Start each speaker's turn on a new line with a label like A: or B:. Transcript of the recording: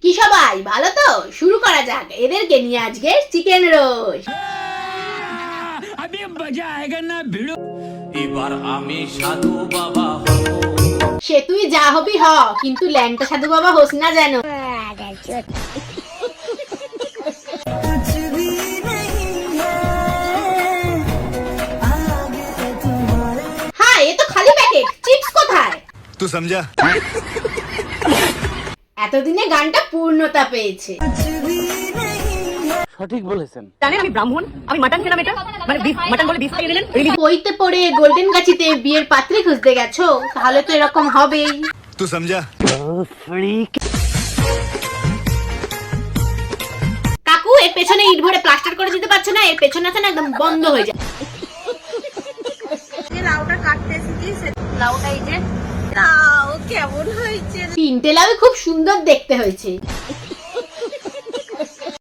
A: কি সবাই ভালো তো? শুরু করা যাক। এদেরকে নিয়ে আজকে চিকেন রোস্ট।
B: এবার আমি সাধু বাবা হব।
A: সে তুই যা হবি হ, কিন্তু ল্যাংটা সাধু বাবা হোস না যেন। হ্যাঁ, এ তো খালি প্যাকেট। চিপস কোথায়?
C: तू समझा?
A: এতদিনে গানটা পূর্ণতা পেয়েছে।
D: সঠিক বলেছেন।
E: জানেন আমি ব্রাহ্মণ, আমি মাটন খেলাম, এটা মানে বিফ মাটন বলে বিফ খেয়ে নিলেন।
A: বইতে পড়ে গোল্ডেন গাছিতে বিয়ের পাত্রী খুঁজতে গেছো, তাহলে তো এরকম হবেই।
C: तू समझा?
A: কাকু, এর পেছনে ইট ভরে প্লাস্টার করে দিতে পারছো না? এর পেছনে আছে না, একদম বন্ধ হয়ে যায়।
F: লাউটা কাটতে এসেছিস, লাউটা এই যে লাউ কেমন হয়েছে।
A: তিনটে লাউ খুব সুন্দর দেখতে হয়েছে।